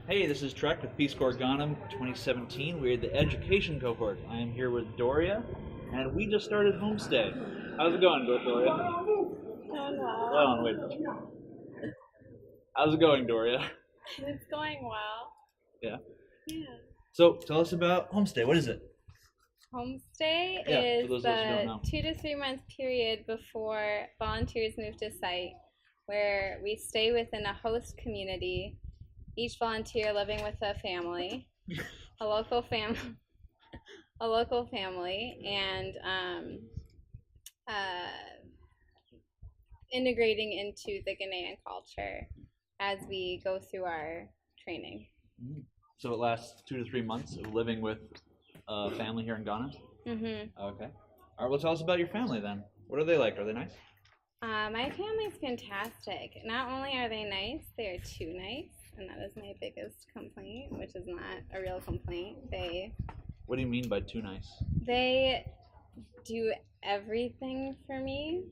Hey, this is Trek with Peace Corps Ghanem 2017. We're the education cohort. I am here with Doria, and we just started Homestay. How's it going, Doria? Going Hold well. on, wait. How's it going, Doria? It's going well. Yeah. Yeah. So, tell us about Homestay. What is it? Homestay Yeah, is for those of us who don't the know. 2 to 3 month period before volunteers move to site, where we stay within a host community, each volunteer living with a family, a local family, and integrating into the Ghanaian culture as we go through our training. So it lasts 2 to 3 months of living with a family here in Ghana? Mm-hmm. Okay. All right, well, tell us about your family then. What are they like? Are they nice? My family's fantastic. Not only are they nice, they're too nice, and that is my biggest complaint, which is not a real complaint. What do you mean by too nice? They do everything for me.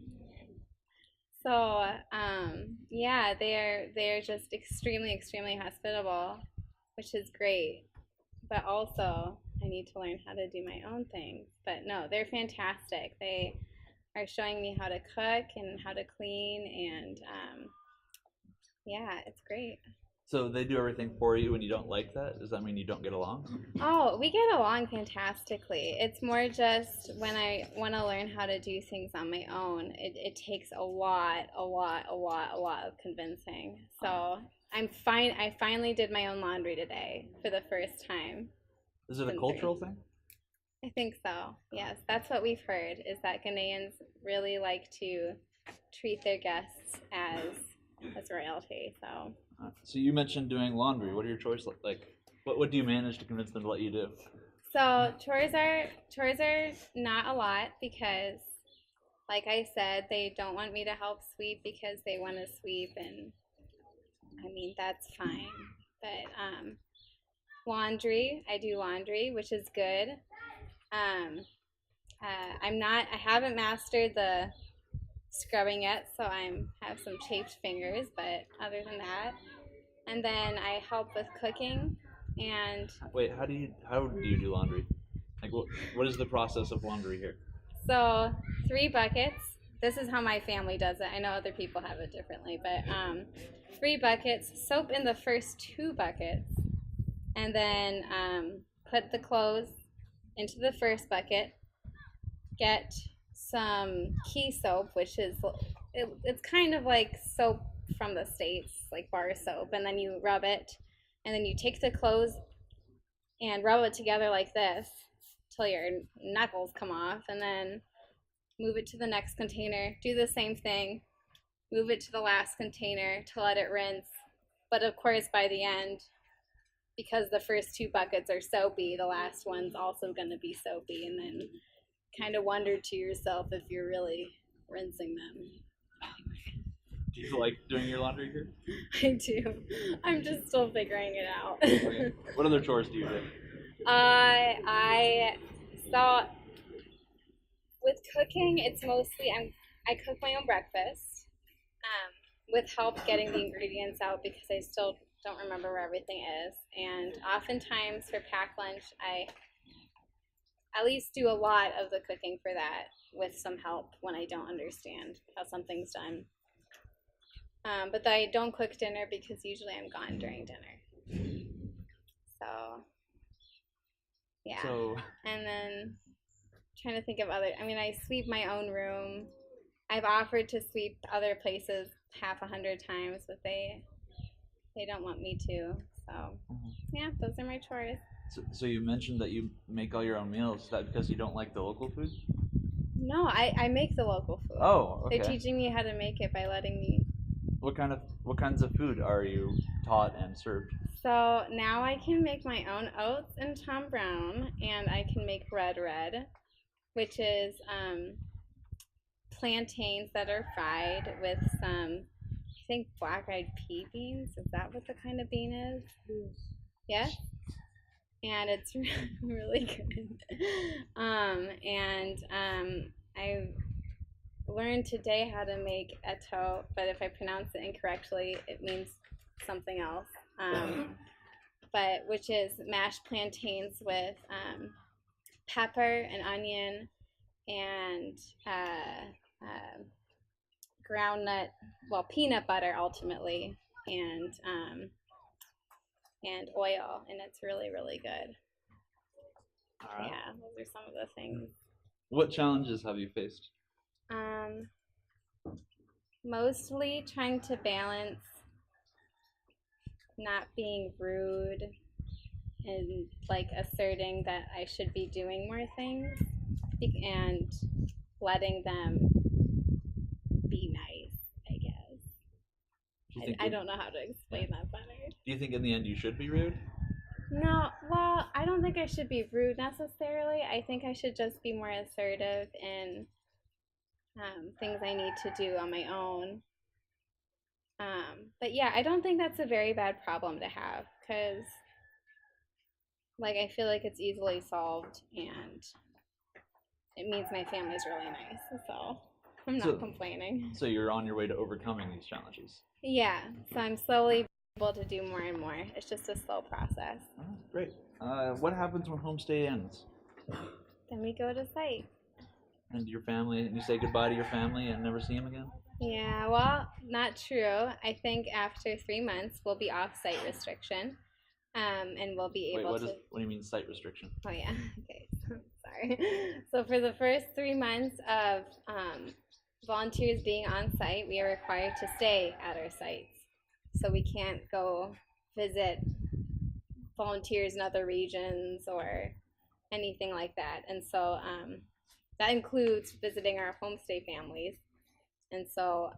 So, yeah, they're just extremely hospitable, which is great. But also, I need to learn how to do my own things. But no, they're fantastic. They are showing me how to cook and how to clean, and yeah, it's great. So they do everything for you and you don't like that? Does that mean you don't get along? Oh, we get along fantastically. It's more just when I want to learn how to do things on my own, it takes a lot of convincing. So I'm fine. I finally did my own laundry today for the first time. Is it a cultural thing? I think so. Yes, that's what we've heard, is that Ghanaians really like to treat their guests as royalty. So you mentioned doing laundry. What are your chores like? What do you manage to convince them to let you do? So chores are not a lot because, like I said, they don't want me to help sweep because they want to sweep, and I mean that's fine. But laundry, I do laundry, which is good. I haven't mastered the scrubbing yet, so I have some chafed fingers, but other than that, and then I help with cooking. And Wait, how do you do laundry? Like what is the process of laundry here? so 3 buckets. This is how my family does it. I know other people have it differently, but 3 buckets, soap in the first 2 buckets, and then put the clothes into the first bucket. Get some key soap, which is it's kind of like soap from the States, like bar soap, and then you rub it, and then you take the clothes and rub it together like this till your knuckles come off, and then move it to the next container, do the same thing, move it to the last container to let it rinse. But of course, by the end, because the first 2 buckets are soapy, the last one's also going to be soapy, and then kind of wonder to yourself if you're really rinsing them. Do you like doing your laundry here? I do. I'm just still figuring it out. Okay. What other chores do you do? I so with cooking, it's mostly I cook my own breakfast, with help getting the ingredients out because I still don't remember where everything is. And oftentimes for pack lunch, I at least do a lot of the cooking for that with some help when I don't understand how something's done. But I don't cook dinner because usually I'm gone during dinner. So, yeah. And then trying to think of other. I mean, I sweep my own room. I've offered to sweep other places 100 times, but they don't want me to. So, yeah, those are my chores. So you mentioned that you make all your own meals. Is that because you don't like the local food? No, I make the local food. Oh, okay. They're teaching me how to make it by letting me. What kinds of food are you taught and served? So now I can make my own oats and Tom Brown, and I can make red, which is plantains that are fried with some, I think, black-eyed pea beans. Is that what the kind of bean is? Yes. And it's really good. I learned today how to make eto, but if I pronounce it incorrectly, it means something else. but which is mashed plantains with pepper and onion and ground nut, well, peanut butter ultimately, and oil, and it's really, really good. All right. Yeah, those are some of the things. What challenges have you faced? Mostly trying to balance not being rude and like asserting that I should be doing more things and letting them be nice, I guess. I don't know how to explain that better. Do you think in the end you should be rude? No, well, I don't think I should be rude necessarily. I think I should just be more assertive in things I need to do on my own. But yeah, I don't think that's a very bad problem to have because, like, I feel like it's easily solved and it means my family's really nice, so I'm not complaining. So you're on your way to overcoming these challenges? Yeah, so I'm slowly able to do more and more. It's just a slow process. Oh, great. What happens when Homestay ends? Then we go to site. And your family, and you say goodbye to your family and never see them again? Yeah, well, not true. I think after 3 months, we'll be off site restriction, and we'll be able to. What do you mean site restriction? Oh yeah, okay. Sorry. So for the first 3 months of volunteers being on site, we are required to stay at our sites. So we can't go visit volunteers in other regions or anything like that. And so that includes visiting our homestay families. And so,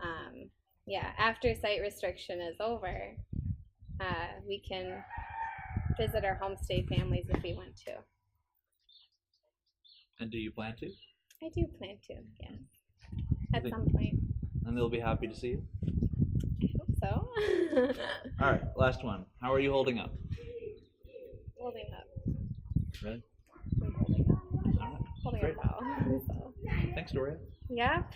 yeah, after site restriction is over, we can visit our homestay families if we want to. And do you plan to? I do plan to, yes. At some point. And they'll be happy to see you? I hope so. All right, last one. How are you holding up? Holding up. Really? I'm holding up. All right. Holding Great. up well. So. Thanks, Doria. Yep.